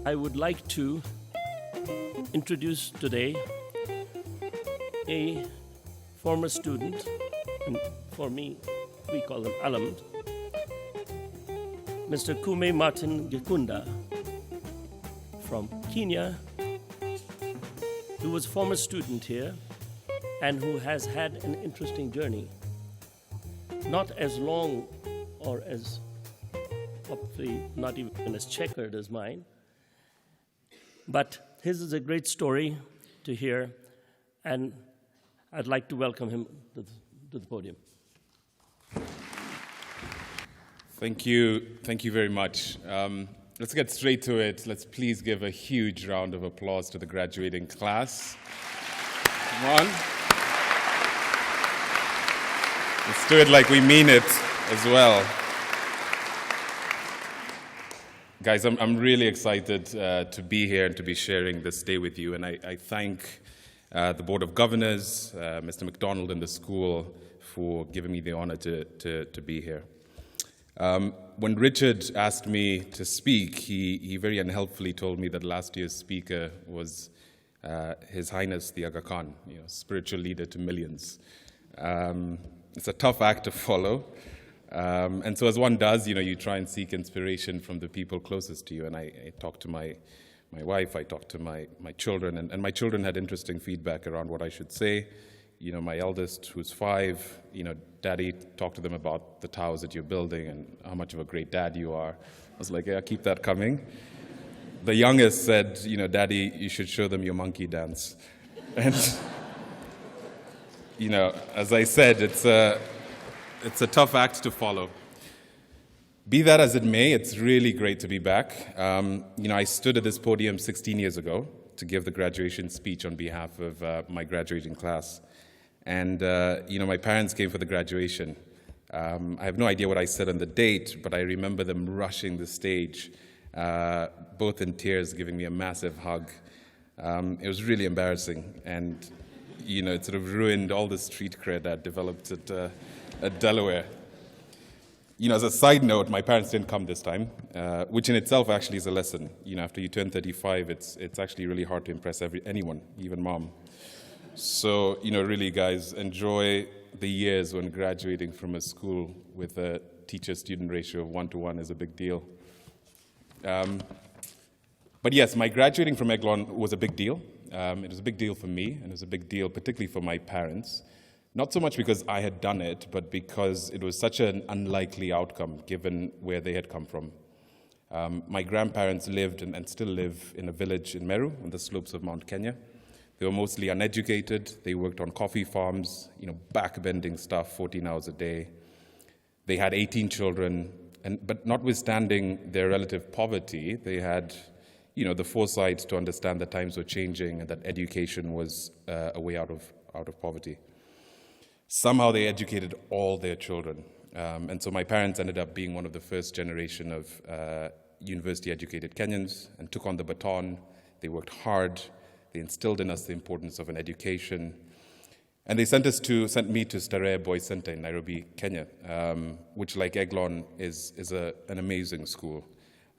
I would like to introduce today a former student, and for me, we call him alum, Mr. Koome Martin Gikunda from Kenya, who was a former student here and who has had an interesting journey. Not as long or as, hopefully not even as checkered as mine, but his is a great story to hear, and I'd like to welcome him to the podium. Thank you very much. Let's get straight to it. Let's please give a huge round of applause to the graduating class. Come on. Let's do it like we mean it as well. Guys, I'm really excited to be here and to be sharing this day with you, and I thank the Board of Governors, Mr. McDonald and the school for giving me the honor to be here. When Richard asked me to speak, he very unhelpfully told me that last year's speaker was His Highness the Aga Khan, spiritual leader to millions. It's a tough act to follow. And so as one does, you try and seek inspiration from the people closest to you. And I talked to my wife, I talked to my children, and my children had interesting feedback around what I should say. My eldest, who's 5, Daddy, talk to them about the towers that you're building and how much of a great dad you are. I was like, yeah, keep that coming. The youngest said, Daddy, you should show them your monkey dance. And, as I said, it's a tough act to follow. Be that as it may, it's really great to be back. I stood at this podium 16 years ago to give the graduation speech on behalf of my graduating class. And, my parents came for the graduation. I have no idea what I said on the date, but I remember them rushing the stage, both in tears, giving me a massive hug. It was really embarrassing, and, it sort of ruined all the street cred I developed at Delaware. As a side note, my parents didn't come this time, which in itself actually is a lesson. After you turn 35, it's actually really hard to impress anyone, even mom. So, really, guys, enjoy the years when graduating from a school with a teacher-student ratio of 1-to-1 is a big deal. But yes, my graduating from Aiglon was a big deal. It was a big deal for me, and it was a big deal particularly for my parents. Not so much because I had done it, but because it was such an unlikely outcome given where they had come from. My grandparents lived and still live in a village in Meru on the slopes of Mount Kenya. They were mostly uneducated. They worked on coffee farms, back-bending stuff 14 hours a day. They had 18 children, but notwithstanding their relative poverty, they had, the foresight to understand that times were changing and that education was a way out of poverty. Somehow they educated all their children. And so my parents ended up being one of the first generation of university-educated Kenyans and took on the baton. They worked hard. They instilled in us the importance of an education. And they sent me to Starehe Boys Center in Nairobi, Kenya, which, like Aiglon, is an amazing school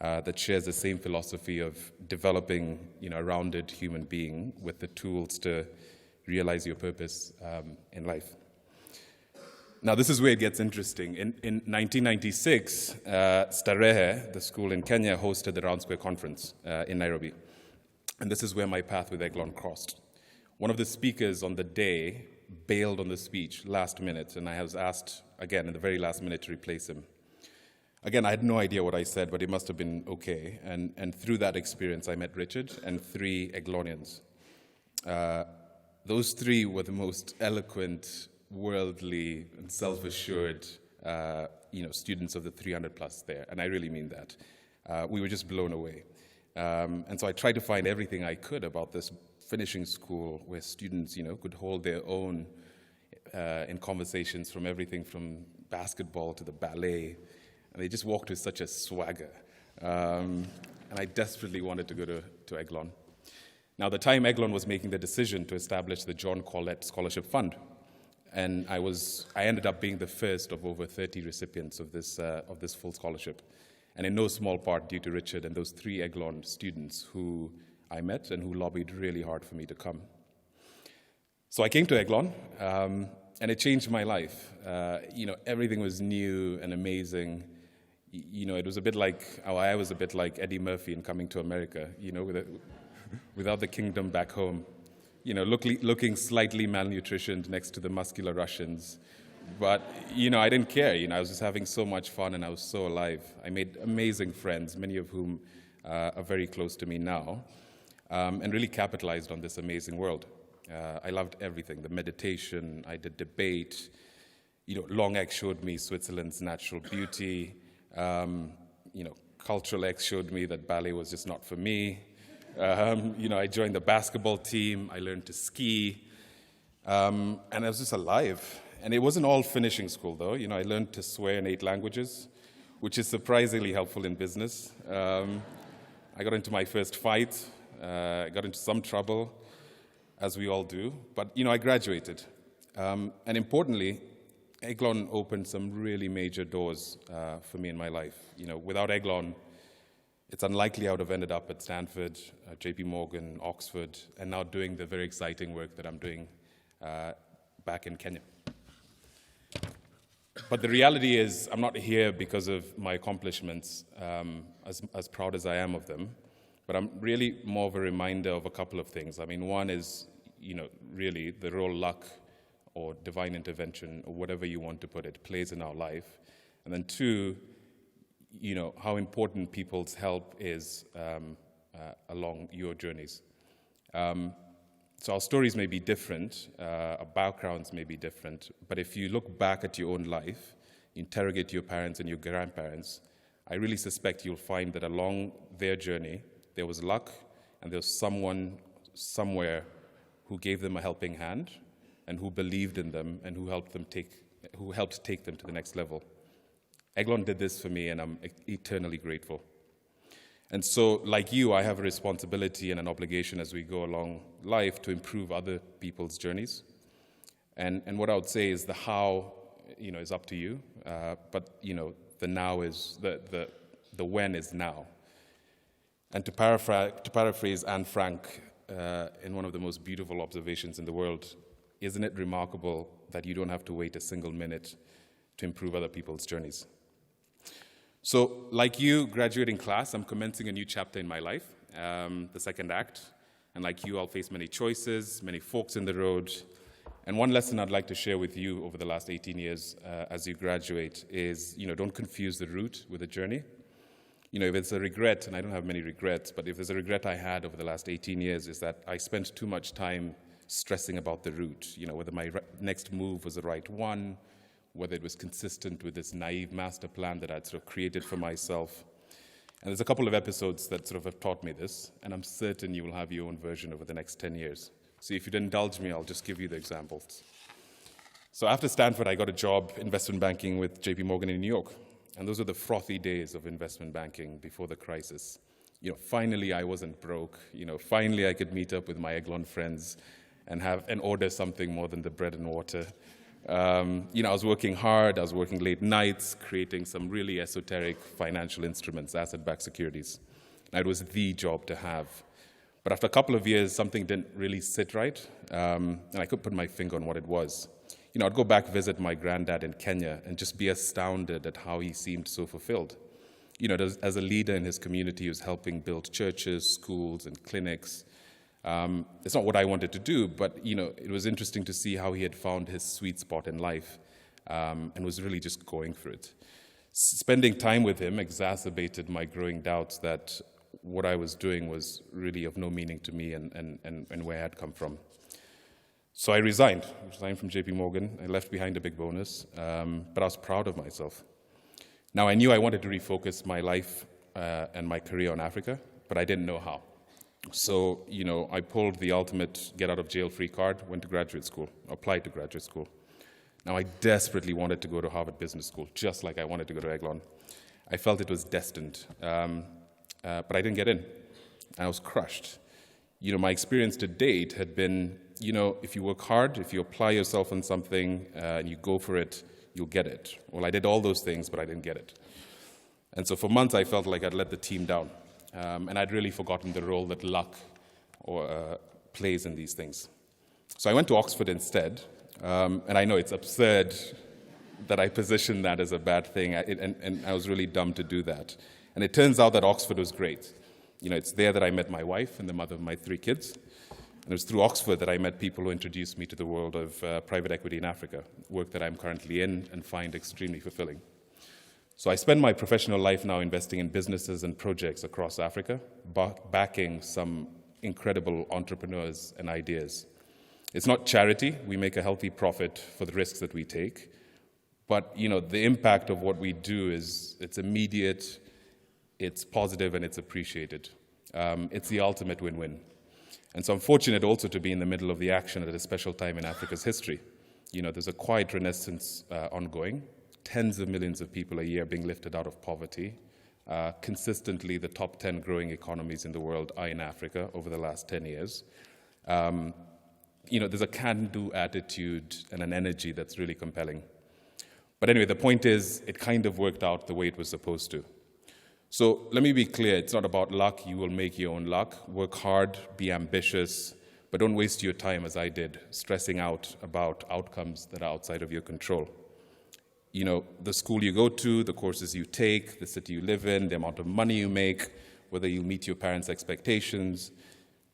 that shares the same philosophy of developing a rounded human being with the tools to realize your purpose in life. Now, this is where it gets interesting. In 1996, Starehe, the school in Kenya, hosted the Round Square Conference in Nairobi. And this is where my path with Aiglon crossed. One of the speakers on the day bailed on the speech last minute, and I was asked, again, in the very last minute to replace him. Again, I had no idea what I said, but it must have been okay. And through that experience, I met Richard and 3 Aiglonians. Those 3 were the most eloquent, worldly, and self-assured, students of the 300 plus there, and I really mean that. We were just blown away. And so I tried to find everything I could about this finishing school where students, could hold their own in conversations from everything from basketball to the ballet. And they just walked with such a swagger. And I desperately wanted to go to Aiglon. Now, the time Aiglon was making the decision to establish the John Collett Scholarship Fund, and I ended up being the first of over 30 recipients of this full scholarship. and in no small part due to Richard and those 3 Aiglon students who I met and who lobbied really hard for me to come. So I came to Aiglon, and it changed my life. Everything was new and amazing. It was a bit like, I was a bit like Eddie Murphy in Coming to America, without the kingdom back home. Looking slightly malnutritioned next to the muscular Russians. But, I didn't care. I was just having so much fun and I was so alive. I made amazing friends, many of whom are very close to me now, and really capitalized on this amazing world. I loved everything, the meditation, I did debate. Long X showed me Switzerland's natural beauty. Cultural X showed me that ballet was just not for me. I joined the basketball team, I learned to ski, and I was just alive. And it wasn't all finishing school, though. I learned to swear in 8 languages, which is surprisingly helpful in business. I got into my first fight, I got into some trouble, as we all do, but, I graduated. And importantly, Aiglon opened some really major doors for me in my life. Without Aiglon, it's unlikely I would have ended up at Stanford, JP Morgan, Oxford, and now doing the very exciting work that I'm doing back in Kenya. But the reality is, I'm not here because of my accomplishments, as proud as I am of them, but I'm really more of a reminder of a couple of things. One is, really the role luck or divine intervention, or whatever you want to put it, plays in our life. And then 2, how important people's help is along your journeys. So our stories may be different, our backgrounds may be different, but if you look back at your own life, interrogate your parents and your grandparents, I really suspect you'll find that along their journey, there was luck and there was someone somewhere who gave them a helping hand and who believed in them and who helped take them to the next level. Aiglon did this for me, and I'm eternally grateful. And so, like you, I have a responsibility and an obligation as we go along life to improve other people's journeys. And what I would say is the how, is up to you, but the now is the when is now. And to paraphrase Anne Frank in one of the most beautiful observations in the world, isn't it remarkable that you don't have to wait a single minute to improve other people's journeys? So, like you, graduating class, I'm commencing a new chapter in my life, the second act. And like you, I'll face many choices, many forks in the road. And one lesson I'd like to share with you over the last 18 years as you graduate is, don't confuse the route with the journey. If it's a regret, and I don't have many regrets, but if there's a regret I had over the last 18 years is that I spent too much time stressing about the route, whether my next move was the right one, whether it was consistent with this naive master plan that I'd sort of created for myself. And there's a couple of episodes that sort of have taught me this, and I'm certain you will have your own version over the next 10 years. So if you'd indulge me, I'll just give you the examples. So after Stanford, I got a job investment banking with JP Morgan in New York. And those were the frothy days of investment banking before the crisis. Finally I wasn't broke. Finally I could meet up with my Aiglon friends and order something more than the bread and water. I was working hard, I was working late nights, creating some really esoteric financial instruments, asset-backed securities. And it was the job to have. But after a couple of years, something didn't really sit right, and I couldn't put my finger on what it was. I'd go back, visit my granddad in Kenya, and just be astounded at how he seemed so fulfilled. As a leader in his community, he was helping build churches, schools, and clinics. It's not what I wanted to do, but it was interesting to see how he had found his sweet spot in life and was really just going for it. Spending time with him exacerbated my growing doubts that what I was doing was really of no meaning to me and where I had come from. So I resigned from JP Morgan. I left behind a big bonus, but I was proud of myself. Now, I knew I wanted to refocus my life and my career on Africa, but I didn't know how. So, I pulled the ultimate get-out-of-jail-free card, went to graduate school, applied to graduate school. Now, I desperately wanted to go to Harvard Business School, just like I wanted to go to Aiglon. I felt it was destined, but I didn't get in. I was crushed. My experience to date had been, if you work hard, if you apply yourself on something and you go for it, you'll get it. Well, I did all those things, but I didn't get it. And so for months, I felt like I'd let the team down. And I'd really forgotten the role that luck plays in these things. So I went to Oxford instead. And I know it's absurd that I positioned that as a bad thing, and I was really dumb to do that. And it turns out that Oxford was great. You know, it's there that I met my wife and the mother of my 3 kids. And it was through Oxford that I met people who introduced me to the world of private equity in Africa, work that I'm currently in and find extremely fulfilling. So I spend my professional life now investing in businesses and projects across Africa, backing some incredible entrepreneurs and ideas. It's not charity. We make a healthy profit for the risks that we take. But, you know, the impact of what we do it's immediate, it's positive, and it's appreciated. It's the ultimate win-win. And so I'm fortunate also to be in the middle of the action at a special time in Africa's history. You know, there's a quiet renaissance ongoing. Tens of millions of people a year being lifted out of poverty. Consistently, the top 10 growing economies in the world are in Africa over the last 10 years. You know, there's a can-do attitude and an energy that's really compelling. But anyway, the point is, it kind of worked out the way it was supposed to. So let me be clear, it's not about luck. You will make your own luck. Work hard, be ambitious, but don't waste your time, as I did, stressing out about outcomes that are outside of your control. You know, the school you go to, the courses you take, the city you live in, the amount of money you make, whether you meet your parents' expectations,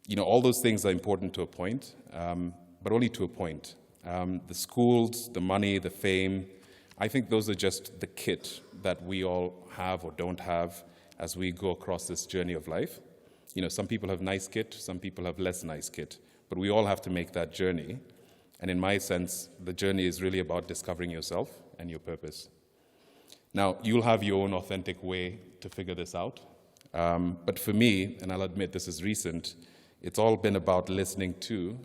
you know, all those things are important to a point, but only to a point. The schools, the money, the fame, I think those are just the kit that we all have or don't have as we go across this journey of life. You know, some people have nice kit, some people have less nice kit, but we all have to make that journey. And in my sense, the journey is really about discovering yourself and your purpose. Now, you'll have your own authentic way to figure this out. But for me, and I'll admit this is recent, it's all been about listening to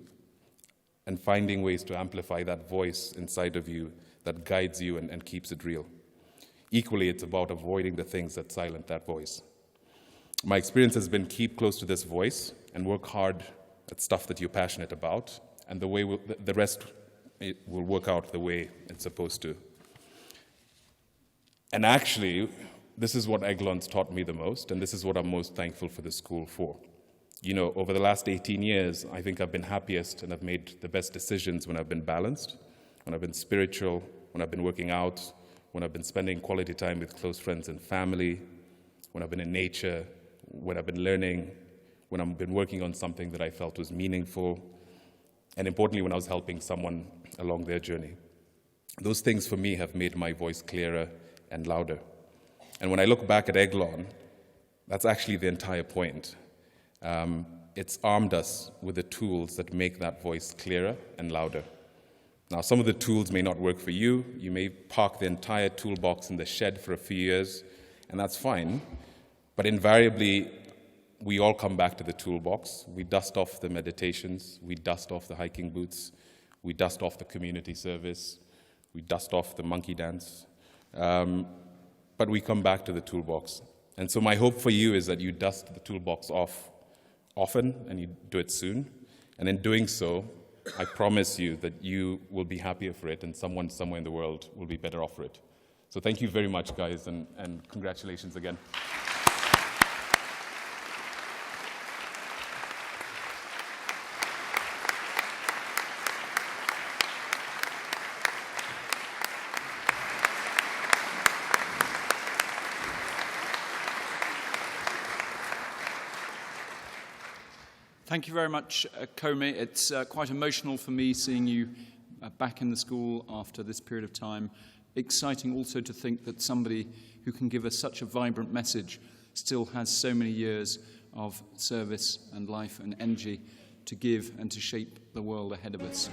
and finding ways to amplify that voice inside of you that guides you and keeps it real. Equally, it's about avoiding the things that silence that voice. My experience has been keep close to this voice and work hard at stuff that you're passionate about, and the rest will work out the way it's supposed to. And actually, this is what Aiglon's taught me the most, and this is what I'm most thankful for the school for. You know, over the last 18 years, I think I've been happiest and I've made the best decisions when I've been balanced, when I've been spiritual, when I've been working out, when I've been spending quality time with close friends and family, when I've been in nature, when I've been learning, when I've been working on something that I felt was meaningful, and importantly, when I was helping someone along their journey. Those things for me have made my voice clearer and louder. And when I look back at Aiglon, that's actually the entire point. It's armed us with the tools that make that voice clearer and louder. Now, some of the tools may not work for you. You may park the entire toolbox in the shed for a few years, and that's fine. But invariably, we all come back to the toolbox. We dust off the meditations. We dust off the hiking boots. We dust off the community service. We dust off the monkey dance. But we come back to the toolbox. And so my hope for you is that you dust the toolbox off often, and you do it soon. And in doing so, I promise you that you will be happier for it, and someone somewhere in the world will be better off for it. So thank you very much, guys, and congratulations again. Thank you very much, Koome. It's quite emotional for me seeing you back in the school after this period of time. Exciting also to think that somebody who can give us such a vibrant message still has so many years of service and life and energy to give and to shape the world ahead of us.